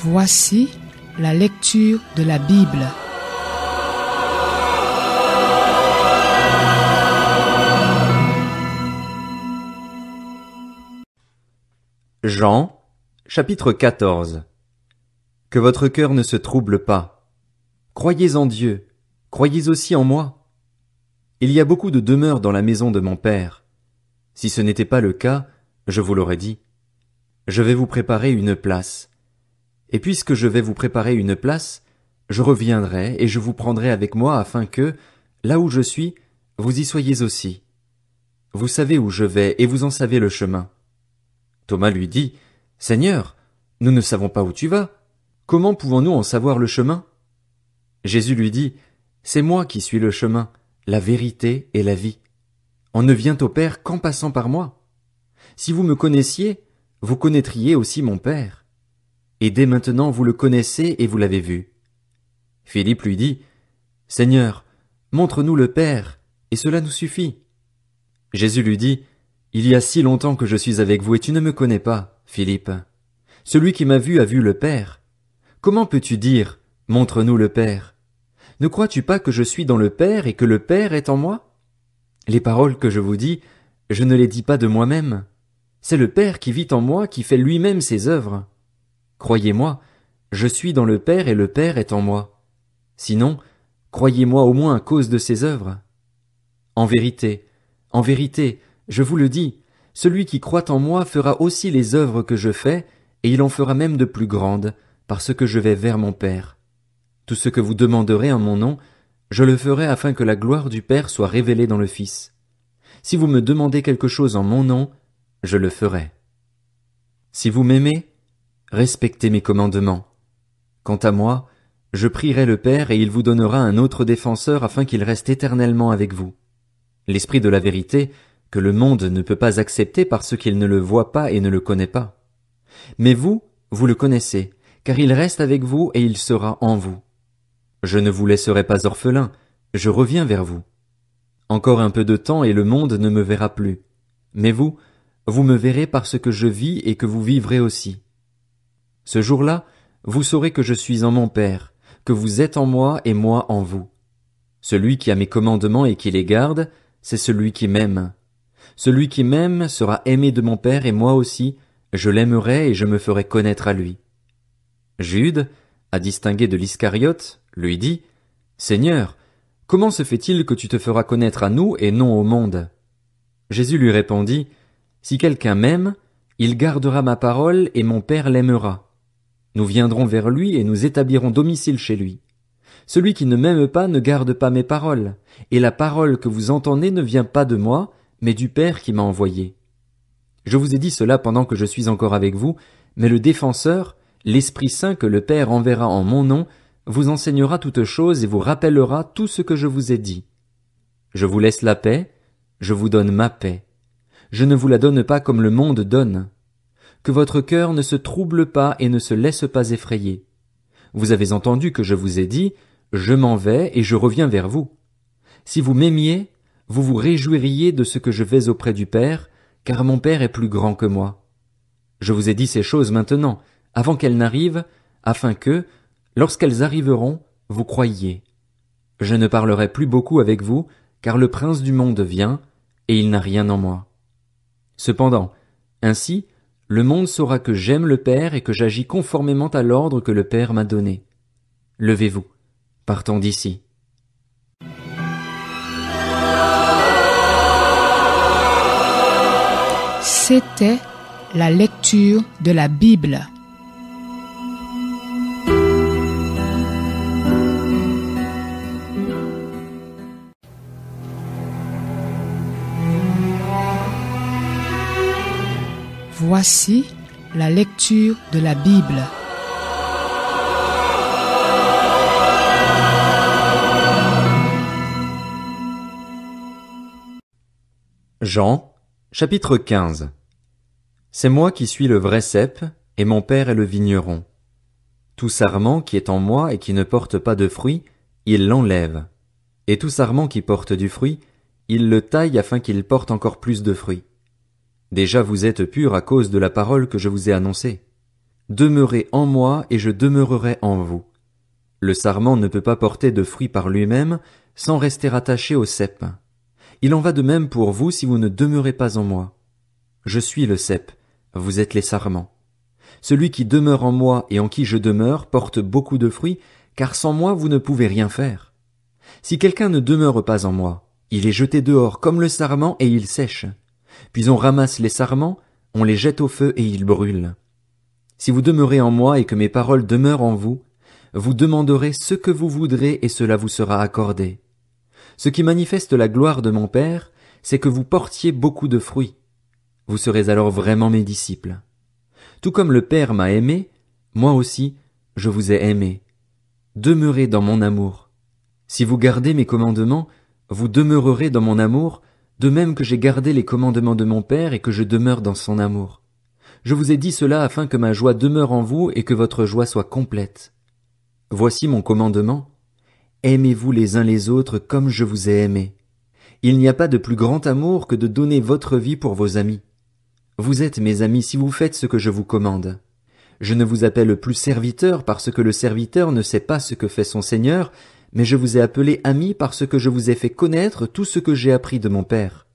Voici la lecture de la Bible. Jean, chapitre 14. Que votre cœur ne se trouble pas. Croyez en Dieu, croyez aussi en moi. Il y a beaucoup de demeures dans la maison de mon Père. Si ce n'était pas le cas, je vous l'aurais dit. Je vais vous préparer une place. Et puisque je vais vous préparer une place, je reviendrai et je vous prendrai avec moi afin que, là où je suis, vous y soyez aussi. Vous savez où je vais et vous en savez le chemin. Thomas lui dit, « Seigneur, nous ne savons pas où tu vas. Comment pouvons-nous en savoir le chemin ?» Jésus lui dit, « C'est moi qui suis le chemin, la vérité et la vie. On ne vient au Père qu'en passant par moi. Si vous me connaissiez, vous connaîtriez aussi mon Père. Et dès maintenant vous le connaissez et vous l'avez vu. » Philippe lui dit, « Seigneur, montre-nous le Père, et cela nous suffit. » Jésus lui dit, « Il y a si longtemps que je suis avec vous et tu ne me connais pas, Philippe. Celui qui m'a vu a vu le Père. Comment peux-tu dire, montre-nous le Père? Ne crois-tu pas que je suis dans le Père et que le Père est en moi? Les paroles que je vous dis, je ne les dis pas de moi-même. C'est le Père qui vit en moi qui fait lui-même ses œuvres. Croyez-moi, je suis dans le Père et le Père est en moi. Sinon, croyez-moi au moins à cause de ses œuvres. En vérité, je vous le dis, celui qui croit en moi fera aussi les œuvres que je fais, et il en fera même de plus grandes, parce que je vais vers mon Père. Tout ce que vous demanderez en mon nom, je le ferai afin que la gloire du Père soit révélée dans le Fils. Si vous me demandez quelque chose en mon nom, je le ferai. Si vous m'aimez, respectez mes commandements. Quant à moi, je prierai le Père et il vous donnera un autre défenseur afin qu'il reste éternellement avec vous. L'Esprit de la vérité, que le monde ne peut pas accepter parce qu'il ne le voit pas et ne le connaît pas. Mais vous, vous le connaissez, car il reste avec vous et il sera en vous. Je ne vous laisserai pas orphelin, je reviens vers vous. Encore un peu de temps et le monde ne me verra plus. Mais vous me verrez parce que je vis et que vous vivrez aussi. Ce jour-là, vous saurez que je suis en mon Père, que vous êtes en moi et moi en vous. Celui qui a mes commandements et qui les garde, c'est celui qui m'aime. Celui qui m'aime sera aimé de mon Père et moi aussi, je l'aimerai et je me ferai connaître à lui. Jude, à distinguer de l'Iscariote, lui dit, « Seigneur, comment se fait-il que tu te feras connaître à nous et non au monde ?» Jésus lui répondit, « Si quelqu'un m'aime, il gardera ma parole et mon Père l'aimera. Nous viendrons vers lui et nous établirons domicile chez lui. Celui qui ne m'aime pas ne garde pas mes paroles, et la parole que vous entendez ne vient pas de moi, mais du Père qui m'a envoyé. Je vous ai dit cela pendant que je suis encore avec vous, mais le Défenseur, l'Esprit Saint que le Père enverra en mon nom, vous enseignera toutes choses et vous rappellera tout ce que je vous ai dit. Je vous laisse la paix, je vous donne ma paix. Je ne vous la donne pas comme le monde donne. Que votre cœur ne se trouble pas et ne se laisse pas effrayer. Vous avez entendu que je vous ai dit, je m'en vais et je reviens vers vous. Si vous m'aimiez, vous vous réjouiriez de ce que je vais auprès du Père, car mon Père est plus grand que moi. Je vous ai dit ces choses maintenant, avant qu'elles n'arrivent, afin que, lorsqu'elles arriveront, vous croyiez. Je ne parlerai plus beaucoup avec vous, car le prince du monde vient, et il n'a rien en moi. Cependant, ainsi, le monde saura que j'aime le Père et que j'agis conformément à l'ordre que le Père m'a donné. Levez-vous, partons d'ici. C'était la lecture de la Bible. Voici la lecture de la Bible. Jean, chapitre 15. C'est moi qui suis le vrai cep, et mon Père est le vigneron. Tout sarment qui est en moi et qui ne porte pas de fruit, il l'enlève. Et tout sarment qui porte du fruit, il le taille afin qu'il porte encore plus de fruits. Déjà vous êtes purs à cause de la parole que je vous ai annoncée. Demeurez en moi et je demeurerai en vous. Le sarment ne peut pas porter de fruits par lui-même sans rester attaché au cep. Il en va de même pour vous si vous ne demeurez pas en moi. Je suis le cep, vous êtes les sarments. Celui qui demeure en moi et en qui je demeure porte beaucoup de fruits, car sans moi vous ne pouvez rien faire. Si quelqu'un ne demeure pas en moi, il est jeté dehors comme le sarment et il sèche. Puis on ramasse les sarments, on les jette au feu et ils brûlent. Si vous demeurez en moi et que mes paroles demeurent en vous, vous demanderez ce que vous voudrez et cela vous sera accordé. Ce qui manifeste la gloire de mon Père, c'est que vous portiez beaucoup de fruits. Vous serez alors vraiment mes disciples. Tout comme le Père m'a aimé, moi aussi, je vous ai aimé. Demeurez dans mon amour. Si vous gardez mes commandements, vous demeurerez dans mon amour, de même que j'ai gardé les commandements de mon Père et que je demeure dans son amour. Je vous ai dit cela afin que ma joie demeure en vous et que votre joie soit complète. Voici mon commandement. Aimez-vous les uns les autres comme je vous ai aimé. Il n'y a pas de plus grand amour que de donner votre vie pour vos amis. Vous êtes mes amis si vous faites ce que je vous commande. Je ne vous appelle plus serviteur parce que le serviteur ne sait pas ce que fait son Seigneur, mais je vous ai appelé ami parce que je vous ai fait connaître tout ce que j'ai appris de mon Père.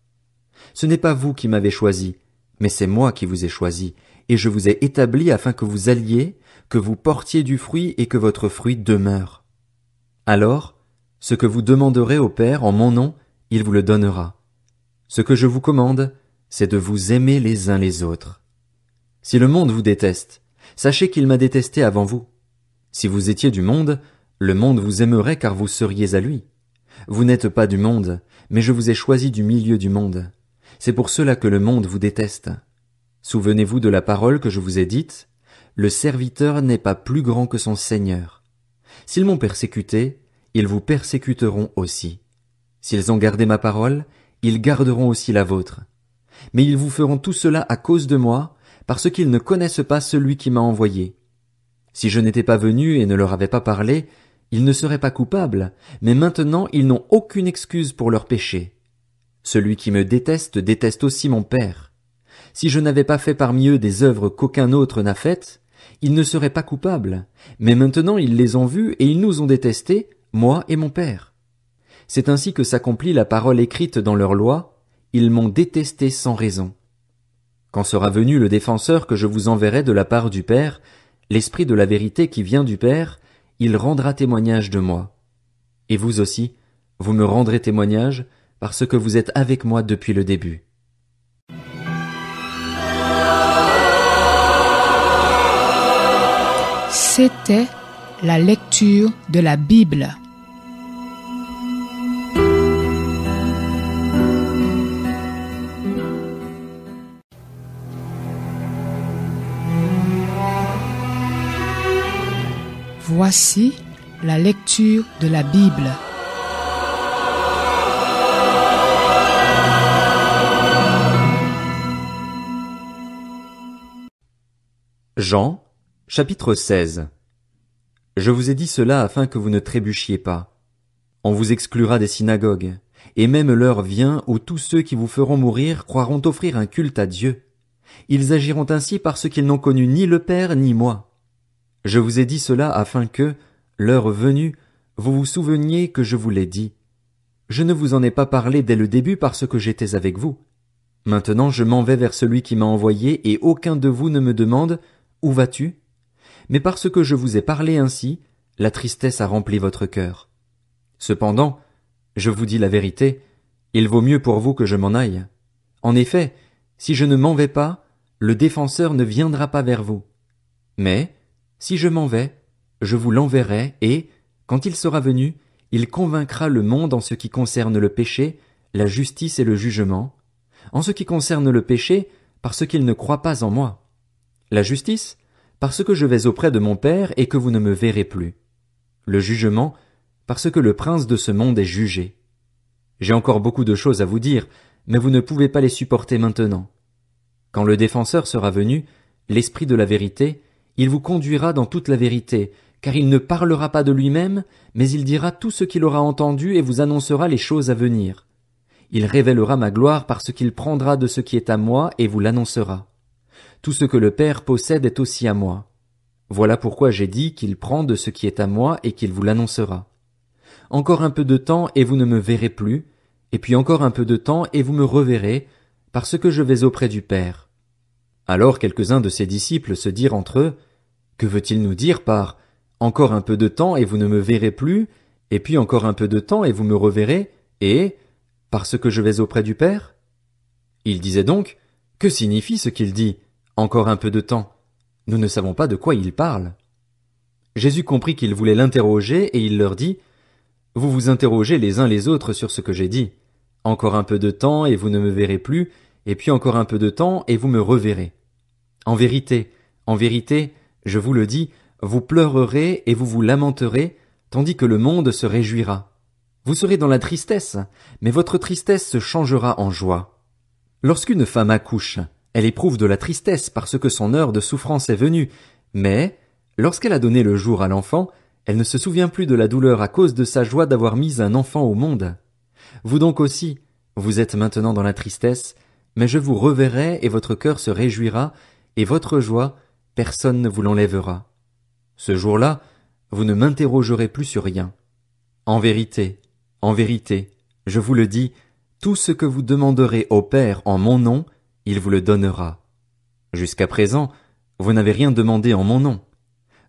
Ce n'est pas vous qui m'avez choisi, mais c'est moi qui vous ai choisi, et je vous ai établi afin que vous alliez, que vous portiez du fruit et que votre fruit demeure. Alors, ce que vous demanderez au Père en mon nom, il vous le donnera. Ce que je vous commande, c'est de vous aimer les uns les autres. Si le monde vous déteste, sachez qu'il m'a détesté avant vous. Si vous étiez du monde, le monde vous aimerait car vous seriez à lui. Vous n'êtes pas du monde, mais je vous ai choisi du milieu du monde. C'est pour cela que le monde vous déteste. Souvenez-vous de la parole que je vous ai dite, le serviteur n'est pas plus grand que son Seigneur. S'ils m'ont persécuté, ils vous persécuteront aussi. S'ils ont gardé ma parole, ils garderont aussi la vôtre. Mais ils vous feront tout cela à cause de moi, parce qu'ils ne connaissent pas celui qui m'a envoyé. Si je n'étais pas venu et ne leur avais pas parlé, ils ne seraient pas coupables, mais maintenant ils n'ont aucune excuse pour leur péché. Celui qui me déteste déteste aussi mon Père. Si je n'avais pas fait parmi eux des œuvres qu'aucun autre n'a faites, ils ne seraient pas coupables, mais maintenant ils les ont vus et ils nous ont détestés, moi et mon Père. C'est ainsi que s'accomplit la parole écrite dans leur loi, ils m'ont détesté sans raison. Quand sera venu le défenseur que je vous enverrai de la part du Père, l'Esprit de la vérité qui vient du Père, il rendra témoignage de moi. Et vous aussi, vous me rendrez témoignage, parce que vous êtes avec moi depuis le début. C'était la lecture de la Bible. Voici la lecture de la Bible. Jean, chapitre 16. Je vous ai dit cela afin que vous ne trébuchiez pas. On vous exclura des synagogues, et même l'heure vient où tous ceux qui vous feront mourir croiront offrir un culte à Dieu. Ils agiront ainsi parce qu'ils n'ont connu ni le Père ni moi. Je vous ai dit cela afin que, l'heure venue, vous vous souveniez que je vous l'ai dit. Je ne vous en ai pas parlé dès le début parce que j'étais avec vous. Maintenant je m'en vais vers celui qui m'a envoyé et aucun de vous ne me demande « Où vas-tu » Mais parce que je vous ai parlé ainsi, la tristesse a rempli votre cœur. Cependant, je vous dis la vérité, il vaut mieux pour vous que je m'en aille. En effet, si je ne m'en vais pas, le défenseur ne viendra pas vers vous. Mais, si je m'en vais, je vous l'enverrai et, quand il sera venu, il convaincra le monde en ce qui concerne le péché, la justice et le jugement. En ce qui concerne le péché, parce qu'il ne croit pas en moi. La justice, parce que je vais auprès de mon Père et que vous ne me verrez plus. Le jugement, parce que le prince de ce monde est jugé. J'ai encore beaucoup de choses à vous dire, mais vous ne pouvez pas les supporter maintenant. Quand le défenseur sera venu, l'Esprit de la vérité, il vous conduira dans toute la vérité, car il ne parlera pas de lui-même, mais il dira tout ce qu'il aura entendu et vous annoncera les choses à venir. Il révélera ma gloire parce qu'il prendra de ce qui est à moi et vous l'annoncera. Tout ce que le Père possède est aussi à moi. Voilà pourquoi j'ai dit qu'il prend de ce qui est à moi et qu'il vous l'annoncera. Encore un peu de temps et vous ne me verrez plus, et puis encore un peu de temps et vous me reverrez, parce que je vais auprès du Père. » Alors quelques-uns de ses disciples se dirent entre eux, « Que veut-il nous dire par « Encore un peu de temps et vous ne me verrez plus, et puis encore un peu de temps et vous me reverrez, et « Parce que je vais auprès du Père » Il disait donc, « Que signifie ce qu'il dit « Encore un peu de temps » Nous ne savons pas de quoi il parle. » Jésus comprit qu'ils voulaient l'interroger et il leur dit, « Vous vous interrogez les uns les autres sur ce que j'ai dit. Encore un peu de temps et vous ne me verrez plus, et puis encore un peu de temps et vous me reverrez. En vérité, je vous le dis, vous pleurerez et vous vous lamenterez, tandis que le monde se réjouira. Vous serez dans la tristesse, mais votre tristesse se changera en joie. Lorsqu'une femme accouche, elle éprouve de la tristesse parce que son heure de souffrance est venue, mais, lorsqu'elle a donné le jour à l'enfant, elle ne se souvient plus de la douleur à cause de sa joie d'avoir mis un enfant au monde. Vous donc aussi, vous êtes maintenant dans la tristesse, mais je vous reverrai et votre cœur se réjouira, et votre joie, personne ne vous l'enlèvera. Ce jour-là, vous ne m'interrogerez plus sur rien. En vérité, je vous le dis, tout ce que vous demanderez au Père en mon nom, il vous le donnera. Jusqu'à présent, vous n'avez rien demandé en mon nom.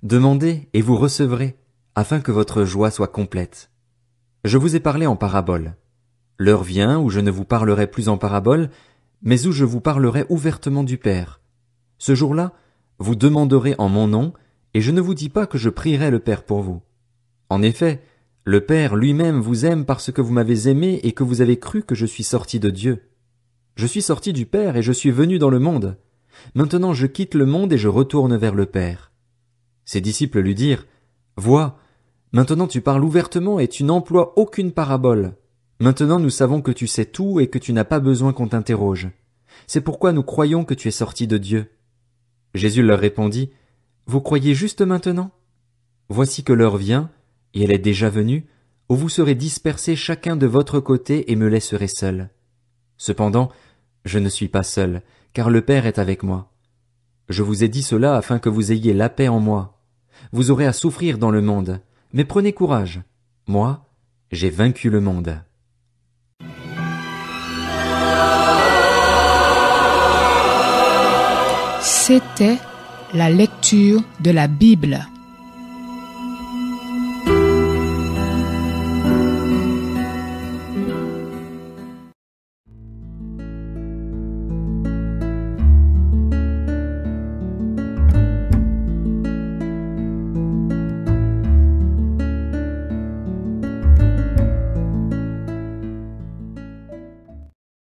Demandez et vous recevrez, afin que votre joie soit complète. Je vous ai parlé en parabole. L'heure vient où je ne vous parlerai plus en parabole, mais où je vous parlerai ouvertement du Père. Ce jour-là, vous demanderez en mon nom, et je ne vous dis pas que je prierai le Père pour vous. En effet, le Père lui-même vous aime parce que vous m'avez aimé et que vous avez cru que je suis sorti de Dieu. Je suis sorti du Père et je suis venu dans le monde. Maintenant je quitte le monde et je retourne vers le Père. » Ses disciples lui dirent, « Vois, maintenant tu parles ouvertement et tu n'emploies aucune parabole. Maintenant nous savons que tu sais tout et que tu n'as pas besoin qu'on t'interroge. C'est pourquoi nous croyons que tu es sorti de Dieu. » Jésus leur répondit, « Vous croyez juste maintenant? Voici que l'heure vient, et elle est déjà venue, où vous serez dispersés chacun de votre côté et me laisserez seul. Cependant, je ne suis pas seul, car le Père est avec moi. Je vous ai dit cela afin que vous ayez la paix en moi. Vous aurez à souffrir dans le monde, mais prenez courage. Moi, j'ai vaincu le monde. » C'était la lecture de la Bible.